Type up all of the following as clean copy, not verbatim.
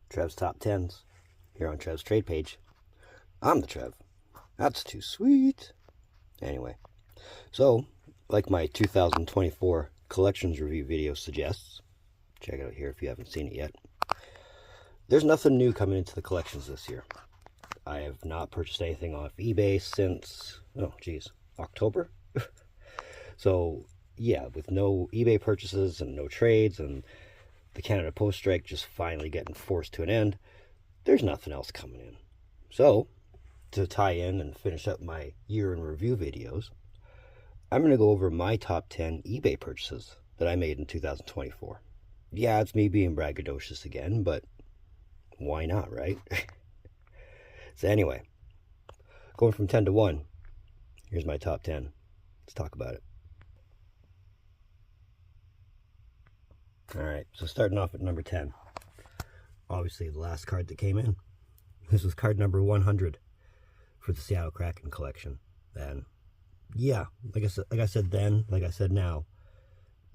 Trev's Top 10s here on Trev's Trade Page. I'm the Trev. That's too sweet. Anyway, so like my 2024 collections review video suggests, check it out here if you haven't seen it yet. There's nothing new coming into the collections this year. I have not purchased anything off eBay since, October. So yeah, with no eBay purchases and no trades and the Canada Post strike just finally getting forced to an end, there's nothing else coming in. So to tie in and finish up my year in review videos, I'm going to go over my top 10 eBay purchases that I made in 2024. Yeah, it's me being braggadocious again, but why not, right? So anyway, going from 10 to 1, here's my top 10. Let's talk about it. Alright, so starting off at number 10. Obviously the last card that came in. This was card number 100 for the Seattle Kraken collection. And yeah, like I said then, like I said now,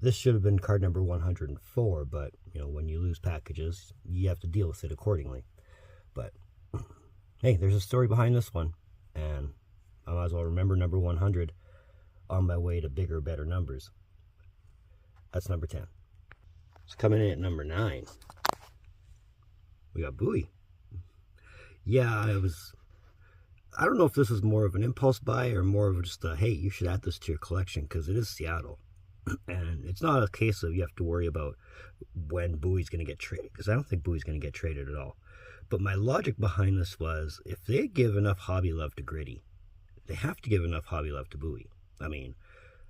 this should have been card number 104, but when you lose packages, you have to deal with it accordingly. But hey, there's a story behind this one, and I might as well remember number 100 on my way to bigger, better numbers. That's number 10. So coming in at number 9, we got Bowie. Yeah, I don't know if this is more of an impulse buy or more of just a, hey, you should add this to your collection because it is Seattle. And it's not a case of you have to worry about when Bowie's going to get traded, because I don't think Bowie's going to get traded at all. But my logic behind this was, if they give enough hobby love to Gritty, they have to give enough hobby love to Bowie. I mean,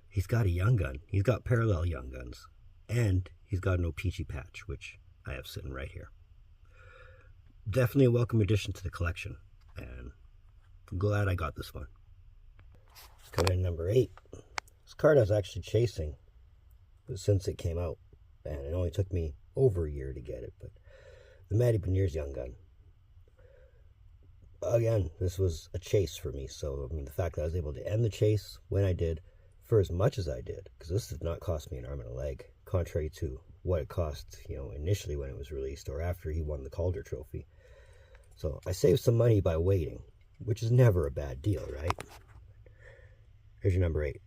he's got a young gun. He's got parallel young guns. And he's got an O-Pee-Chee patch, which I have sitting right here. Definitely a welcome addition to the collection. And I'm glad I got this one. Coming in number 8. This card I was actually chasing since it came out. And it only took me over a year to get it. But the Matty Beniers young gun. Again, this was a chase for me. So, I mean, the fact that I was able to end the chase when I did, for as much as I did, because this did not cost me an arm and a leg, contrary to what it cost, initially when it was released or after he won the Calder Trophy. So I saved some money by waiting, which is never a bad deal, right? Here's your number 8.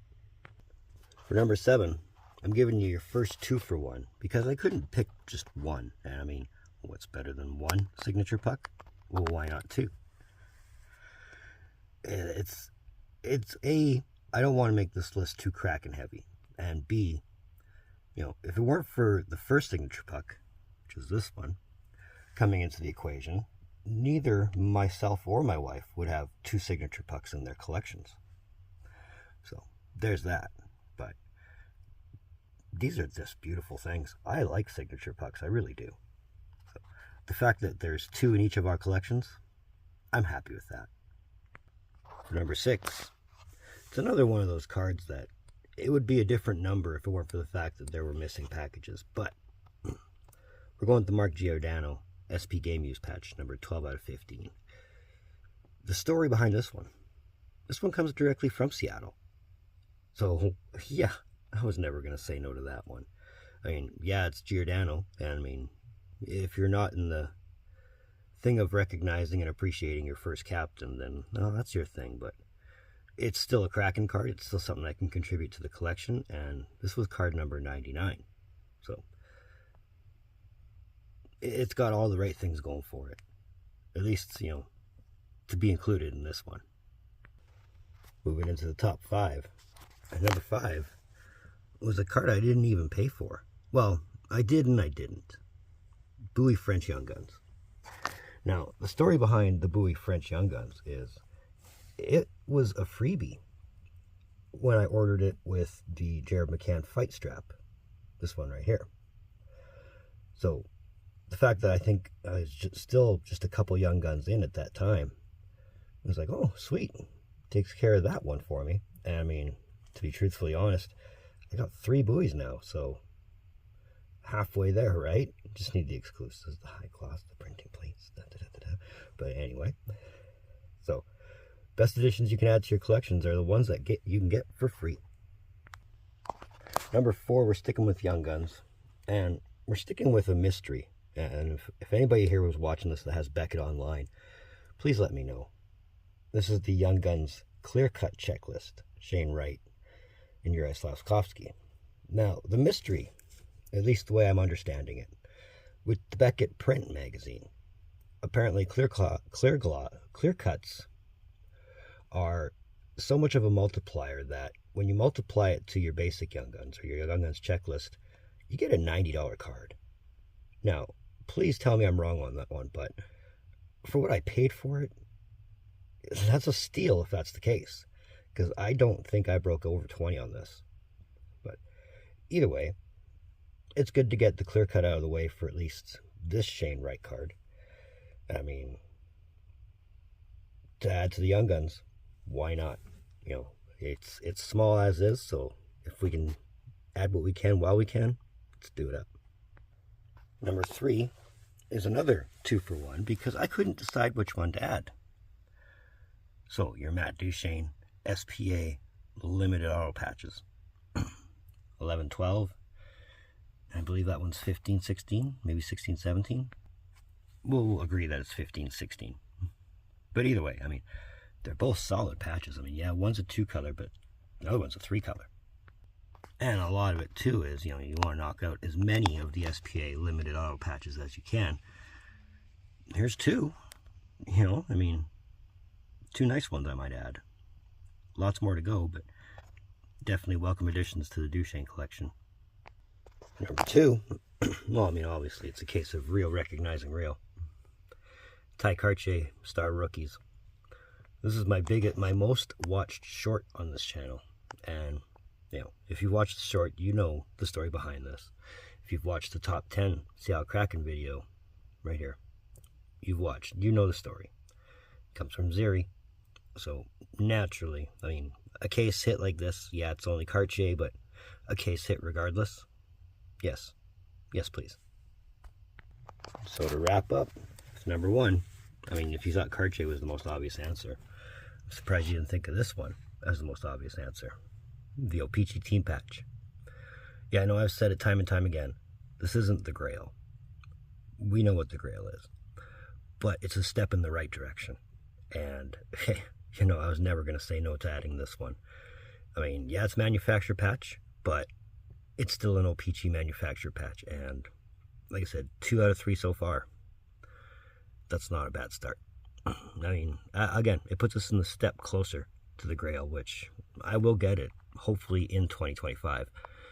For number 7, I'm giving you your first 2 for 1, because I couldn't pick just one. And I mean, what's better than one signature puck? Well, why not 2? I don't want to make this list too Kraken heavy. And B, if it weren't for the first signature puck, which is this one, coming into the equation, neither myself or my wife would have 2 signature pucks in their collections. So there's that. But these are just beautiful things. I like signature pucks. I really do. So the fact that there's 2 in each of our collections, I'm happy with that. For number 6, it's another one of those cards that it would be a different number if it weren't for the fact that there were missing packages. But we're going with the Mark Giordano SP Game Use patch, number 12 out of 15. The story behind this one comes directly from Seattle. So, yeah, I was never going to say no to that one. I mean, yeah, it's Giordano. And I mean, if you're not in the thing of recognizing and appreciating your first captain, then no, that's your thing. But it's still a Kraken card. It's still something that can contribute to the collection. And this was card number 99. So it's got all the right things going for it. At least, to be included in this one. Moving into the top 5. And number 5 was a card I didn't even pay for. Well, I did and I didn't. Bowie French Young Guns. Now, the story behind the Bowie French Young Guns is it was a freebie when I ordered it with the Jared McCann fight strap. This one right here. So the fact that I think I was still just a couple young guns in at that time, I was like, oh, sweet. Takes care of that one for me. And I mean, to be truthfully honest, I got 3 Bowies now, so halfway there, right? Just need the exclusives, the high gloss, the printing plates, But anyway, so best editions you can add to your collections are the ones that you can get for free. Number 4, we're sticking with Young Guns, and we're sticking with a mystery. And if anybody here was watching this that has Beckett online, please let me know. This is the Young Guns clear-cut checklist, Shane Wright and Yuri Slavkovsky. Now, the mystery, at least the way I'm understanding it, with the Beckett print magazine, apparently clear cuts are so much of a multiplier that when you multiply it to your basic Young Guns or your Young Guns checklist, you get a $90 card. Now, please tell me I'm wrong on that one, but for what I paid for it, that's a steal if that's the case, because I don't think I broke over 20 on this. But either way, it's good to get the clear cut out of the way for at least this Shane Wright card. I mean, to add to the Young Guns, why not? You know, it's small as is, so if we can add what we can while we can, let's do it up. Number 3 is another 2-for-1 because I couldn't decide which one to add. So your Matt Duchesne SPA limited auto patches. 11-12. I believe that one's 15-16, maybe 16-17. We'll agree that it's 15-16. But either way, I mean, they're both solid patches. I mean, yeah, one's a 2-color, but the other one's a 3-color. And a lot of it, too, is, you know, you want to knock out as many of the SPA limited auto patches as you can. Here's 2. You know, I mean, 2 nice ones, I might add. Lots more to go, but definitely welcome additions to the Duchesne collection. Number 2, well, I mean, obviously, it's a case of real recognizing real. Ty Cartier Star Rookies. This is my most watched short on this channel. And, you know, if you've watched the short, you know the story behind this. If you've watched the top 10 Seattle Kraken video, right here, you know the story. It comes from Zeri. So, naturally, I mean, a case hit like this, yeah, it's only Cartier, but a case hit regardless. Yes. Yes, please. So to wrap up, number 1, I mean, if you thought Cartier was the most obvious answer, I'm surprised you didn't think of this one as the most obvious answer. The O-Pee-Chee team patch. Yeah, I know I've said it time and time again. This isn't the Grail. We know what the Grail is. But it's a step in the right direction. And, hey, you know, I was never going to say no to adding this one. I mean, yeah, it's manufacturer patch, but it's still an O-Pee-Chee manufacturer patch. And like I said, 2 out of 3 so far. That's not a bad start. I mean, again, it puts us in the step closer to the Grail, which I will get it, hopefully in 2025,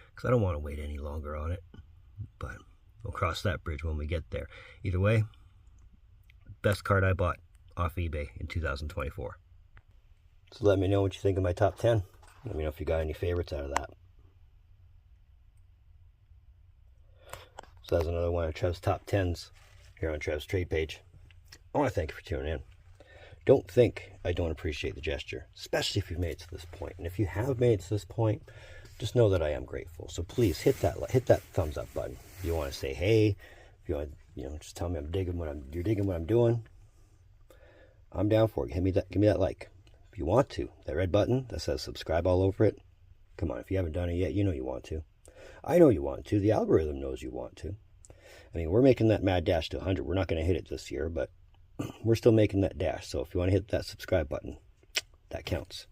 because I don't want to wait any longer on it. But we'll cross that bridge when we get there. Either way, best card I bought off eBay in 2024. So let me know what you think of my top 10. Let me know if you got any favorites out of that. So that's another one of Trev's top 10s here on Trev's trade page. I want to thank you for tuning in. Don't think I don't appreciate the gesture, especially if you've made it to this point. And if you have made it to this point, just know that I am grateful. So please hit that thumbs up button. If you want to say hey, if you want to, you know, just tell me you're digging what I'm doing. I'm down for it. Give me that like. If you want to, that red button that says subscribe all over it. Come on, if you haven't done it yet, you know you want to. I know you want to. The algorithm knows you want to. I mean, we're making that mad dash to 100. We're not going to hit it this year, but we're still making that dash. So if you want to hit that subscribe button, that counts.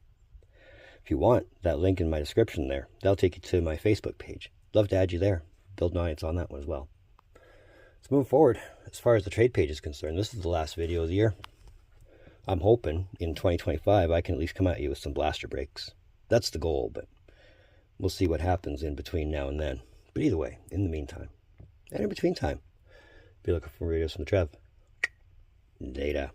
If you want, that link in my description there, that'll take you to my Facebook page. Love to add you there. Build an audience on that one as well. Let's move forward. As far as the trade page is concerned, this is the last video of the year. I'm hoping in 2025 I can at least come at you with some blaster breaks. That's the goal, but we'll see what happens in between now and then. But either way, in the meantime, and in between time, be looking for videos from the Trev. Data.